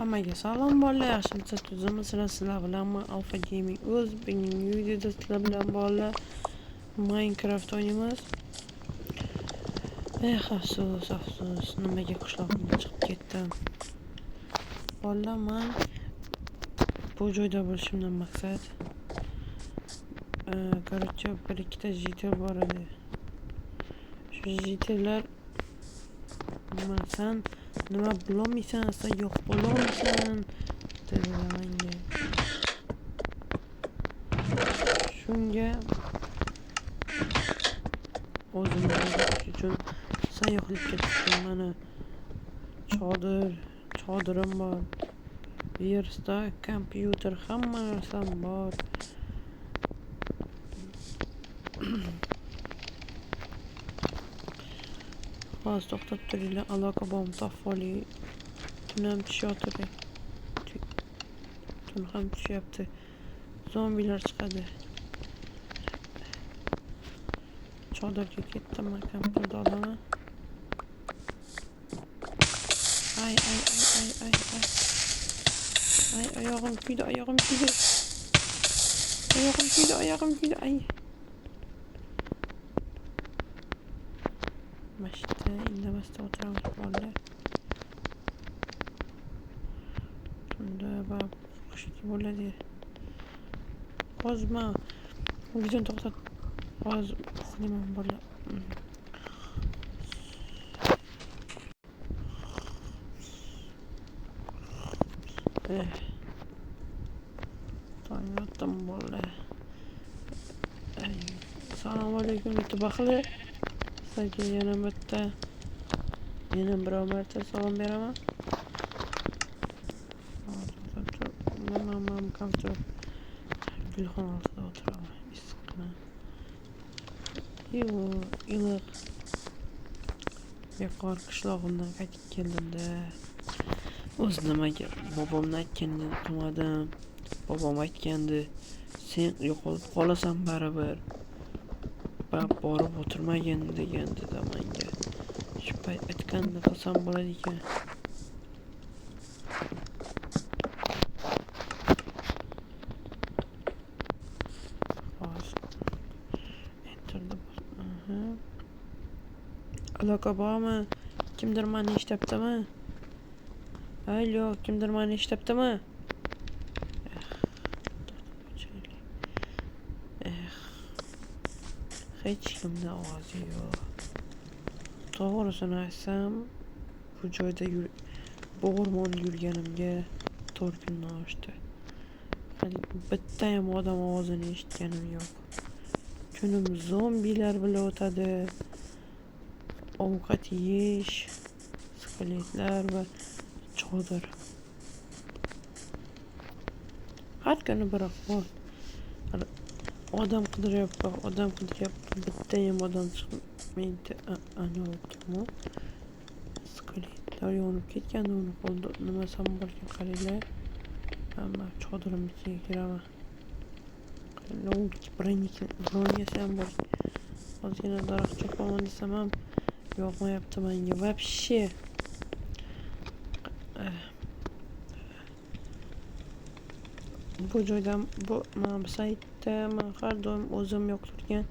Hammaga salom bolalar, yaxshimisiz, tuzimisiz? Sizlar bilan men Alpha Gaming o'z bugungi videoda sizlar bilan bolalar Minecraft o'ynaymiz. Afsus, nimaga qishloqdan chiqib ketdim. Bolalar, men bu joyda bo'lishimdan maqsad короче, bir ikkita jitel bor edi. Shu jitellar sen nima bilolmaysan, sen yo'q bo'lolmaysan dedilar menga. Shunga o'zimni o'zlash uchun sayyohlikka chiqdim. Mana chodirim bor. Bu yerda kompyuter, hamma narsam bor. Hozir to'xtab turinglar, aloqa bo'lmi tafoli. Tun ham tushyapti. Tun ham tushyapti. Zombilar chiqadi. Chodirga ketdim, kompyuterni olaman. Ay, oyog'im kuydi, ay. Mashta indamasdan o'tiramiz bolalar. Tunda bab qishki bo'ladi. Hozir men videoni to'xtat. Hozir uxlayman bolalar. Tongotdim bolalar. Assalomu alaykum YouTube ahli. Sizlarga yana biror marta salom beraman. Men kompyuter gulxon oldida o'tiraman. Issiqqina. Iliq. Beqor qishlog'imdan qaytib keldim-da. O'z nimaga bobomni aytganini qilmadim. Bobom aytgandi, sen yo'qolib qolasan baribir. Borib o'tirmagin degandi-da menga. Shu payt aytganini qilsam bo'ladi ekan. Aloqa bormi? Kimdir meni eshityaptimi? Alo, kimdir meni eshityaptimi? Hech kimning ovozi yo'q. To'g'risini aytsam, bu joyda bu o'rmonda yurganimga 4 kundan oshdi. Bitta ham odam ovozini eshitganim yo'q. Kunim zombilar bilan o'tadi. Ovqat yeyish, skeletlar va chodir. Har kuni bir ahvol. Odam qidiryapti. Bitta ham odam chiqmaydi. Ana o'tdimi? Skeletlar yonib ketgan, uni qo'lda nima sam borkan qaranglar. Hamma chodirimga kiraman. Bronyasi ham bor. Ozgina daraxt chopaman desam ham yoqmayapti menga вообще. Bu joydan bu saytda men har doim o'zim yoqtirgan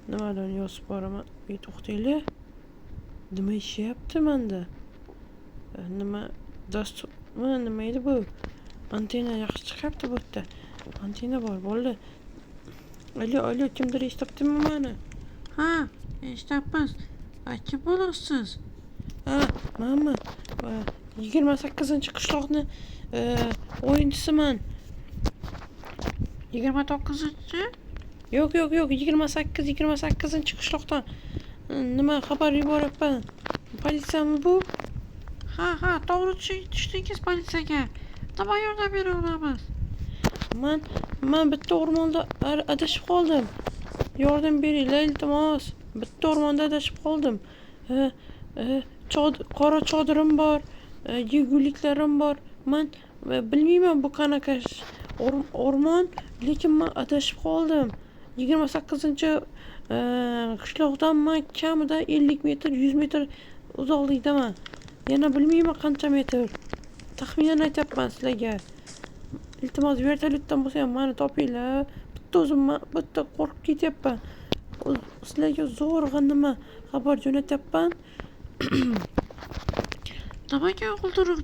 nimalarni yozib boraman. To'xtanglar. Nima ishyapti menda? Nima edi bu? Antena yaxshi chiqyapti bu yerda. Antena bor, bolalar. Alo, kimdir eshityaptimi meni? Ha, eshityapmiz. Kim bo'lasiz? Men 28-qishloqni o'yinchisiman. 29-chi? Yo'q, 28-qishloqdan. Nima xabar yuboryapman? Politsiyami bu? Ha, to'g'ri tushdingiz politsiyaga. Nima yordam bera olamiz? Men bitta o'rmonda adashib qoldim. Yordam beringlar, iltimos. Bitta o'rmonda adashib qoldim. Qora chodirim bor, yeguliklarim bor. Men bilmayman bu qanaqa o'rmon, lekin men adashib qoldim. 28-qishloqdan men kamida 50 metr, 100 metr uzoqlikdaman. Yana bilmayman qancha metr. taxminan aytyapman sizlarga. Iltimos vertolyotdan bo'lsa ham meni topinglar. Bitta o'zim bitta qo'rqib ketyapman. Sizlarga zo'rg'a nima xabar jo'natyapman. Nimaga o'ldirib?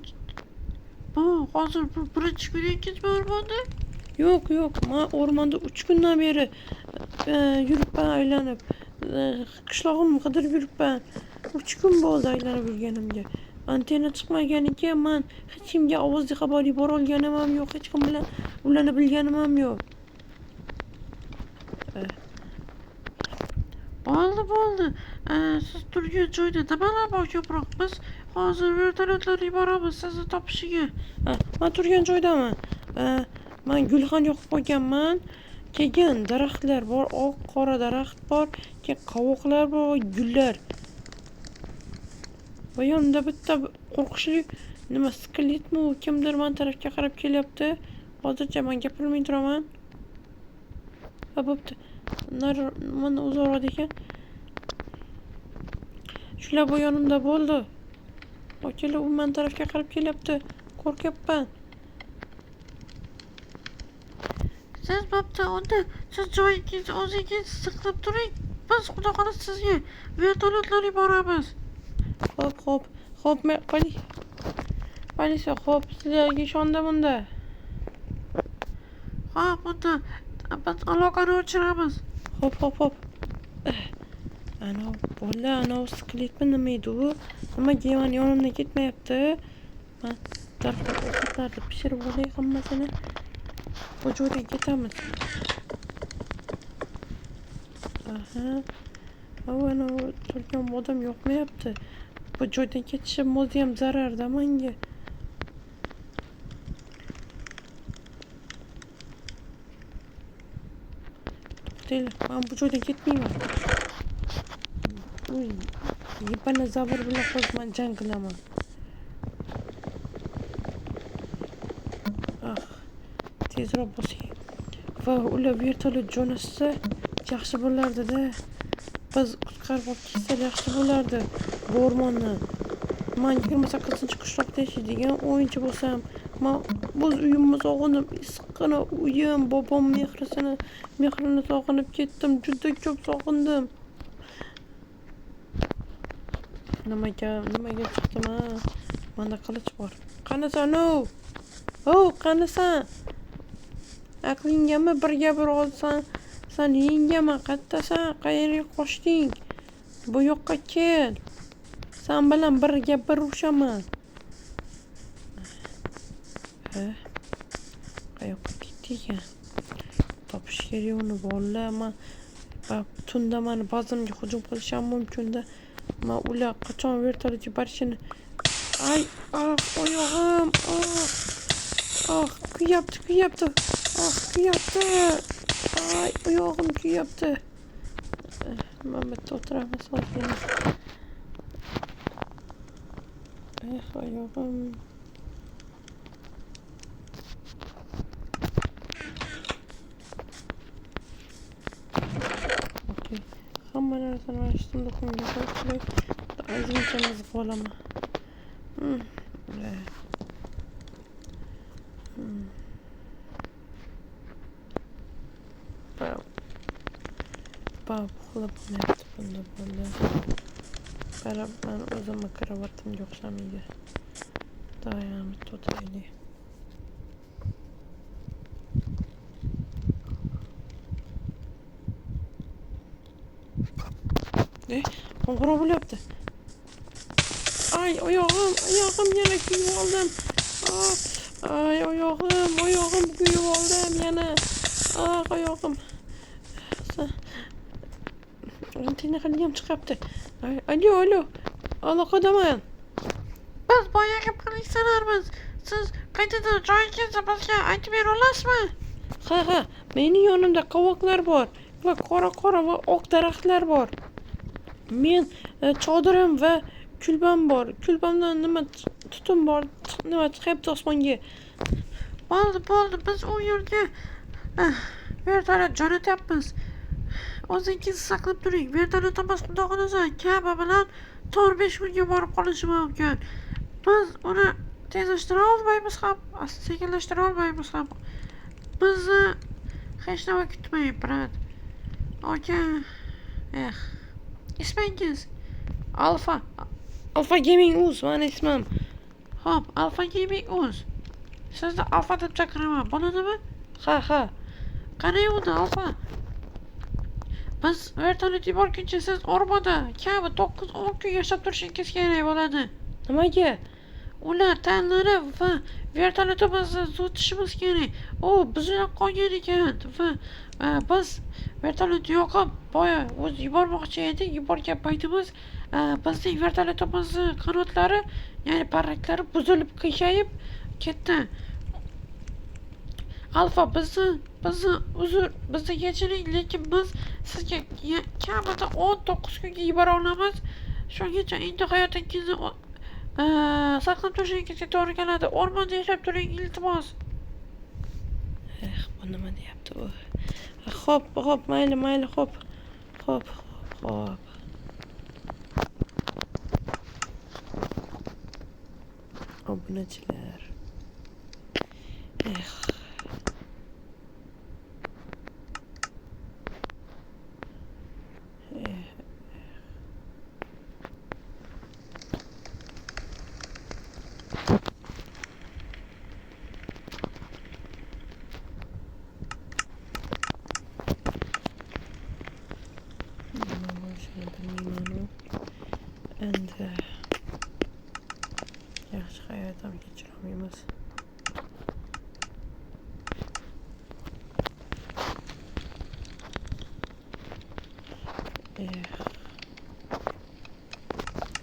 Bu hozir bu birinchi kuningizmi o'rmonda? Yo'q, men o'rmonda 3 kundan beri yuribman aylanib. Qishlog'imni qidirib yuribman. 3 kun bo'ldi aylanib yurganimga. Antenna chiqmaganiga men hech kimga ovozli xabar yubora olganim ham yo'q, hech kim bilan ularni bilganim ham yo'q. Bo'ldi. Siz turgan joyda nimalar bor ko'proq? Biz hozir vertolyotlar yuboramiz sizni topishiga. Men turgan joydaman. Men gulxan yoqib qo'yganman. Keyin daraxtlar bor, oq qora daraxt bor, keyin qovoqlar bor va gullar. Va yonida bitta qo'rqinchli nima skeletmi, kimdir men tarafga qarab kelyapti. Hozircha men gapirmay turaman. Bo'pti. Mana uzoqroq ekan. Shular bu yonimda bo'ldi. Ochila u men tarafga qarab kelyapti. Qo'rqyapman. Siz bo'pti, unda siz joyingizni o'zingiz saqlab turing. Biz xudo xohlasa sizga vertolyotlar yuboramiz. Xo'p, politsiya, xo'p, sizlarga ishondim unda. Ha, bunda biz aloqani o'chiramiz. Xo'p. Ana skeletmi nima edi u? Nimaga men yonimdan ketmayapti? Men darhol ovqatlarni pishirib olay hammasini. Bu joydan ketamiz. Ana turgan odam yo'qmayapti. Bu joydan ketishim o'zi ham zararda menga. Men bu joydan ketmayman. Yepana zabr bilan hozir men jang qilaman. Tezroq bosing. Va ular vertolyot jo'natsa yaxshi bo'lardi-da. Biz qutqarib olib ketsak yaxshi bo'lardi bu o'rmonni. Men 28-qishloqda yashaydigan o'yinchi bo'lsam, men o'z uyimni sog'inib, issiqqina uyim, bobom mehrini sog'inib ketdim. Juda ko'p sog'indim. Nimaga chiqdim ha? Menda qilich bor. Qanasan u? Qanasan? Aqlingami birga bir olsan, sen yengaman, qattasan, qayerga qochding? Bu yoqqa kel. Sen bilan birga bir urushaman. Qayoqqa ketdi ekan? Topish kerak uni bolalar. Men tunda meni bazamga hujum qilishi ham mumkin-da. Men ular qachon vertolyot yuborishini oyog'im. Kuyapti. Kuyapti. Oyog'im kuyapti. Men bitta o'tiraman hozir. Oyog'im. Okey. Hamma narsani mana shu sunduqimga qo'yib kerak. Ozgincha mizg'ib olaman. Uxlab olmayapti bunda. Qarab, men o'zimni karavatimga o'xshamaydi. Doim bitta o'tiraylik. Qo'ng'iroq bo'lyapti. Oyog'im yana kuyib oldim. Oyog'im kuyib oldim yana. Oyog'im. Antenna ham chiqibdi. Alo. Aloqadaman. Biz boyagi politsiyalarmiz. Siz qayerda joyingizni bizga aytib bera olasizmi? Ha. Mening yonimda qovoqlar bor va qora va oq daraxtlar bor. Men chodirim va kulbam bor. Kulbamdan tutun bor. Chiqyapti osmonga. Bo'ldi. Biz u yerga vertolyot jo'natyapmiz. O'zingizni saqlab turing. Vertolyotimiz xudo xohlasa Kaba bilan 4-5 kunga borib qolishi mumkin. Biz uni tezlashtira olmaymiz ham, sekinlashtira olmaymiz ham. Bizni hech nima kutmang, brat. Aka, ismingiz? Alfa. Alfa Gaming Uz mani ismim. Hop, Alfa Gaming Uz. Sizni Alfa deb chaqiraman, bo'ladimi? Ha. Qanday uni Alfa? Biz vertolyot yuborguncha siz o'rmonda kabi 9-10 kun yashab turishingiz kerak bo'ladi. Nimaga? Ular tanlanib va vertolyotimizni zutishimiz kerak. U buzilib qolgan ekan va biz vertolyot yoqib boya o'zi yubormoqchi edik. Yuborgan paytimiz bizning vertolyotimizni qanotlari, ya'ni parraklari buzilib qiyshayib ketdi. Alfa bizni kechiring, lekin biz sizga kamida 19 kunga yubora olamiz. Shungacha endi hayotingizni saqlab turishingizga to'g'ri keladi. O'rmonda yashab turing, iltimos. Bu nima deyapti bu? Xo'p, mayli, xo'p. Obunachilar. Endi yaxshi hayot ham kechira olmaymiz.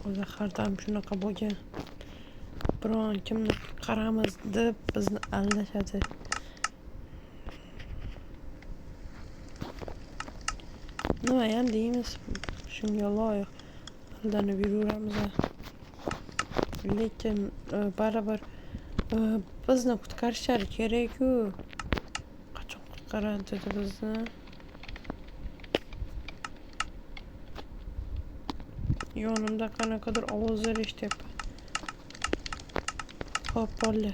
O'zi hardam shunaqa bo'lgan. Biron kimni qaramiz deb bizni aldashadi. Nima ham deymiz? Shunga loyiq aldanib yuraveramiz. Lekin baribir bizni qutqarishlari kerak-ku. Qachon qutqaradi dedi bizni? Yonimda qanaqadir ovozlar eshityapman. Xo'p, bo'ldi.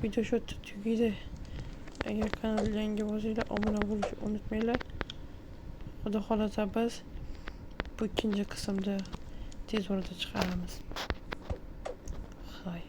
Video shu yerda tugaydi. Agar kanalga yangi bo'lsanglar, obuna bo'lishni unutmanglar. Xudo xolasa biz bu ikkinchi qismda tez orada chiqaramiz.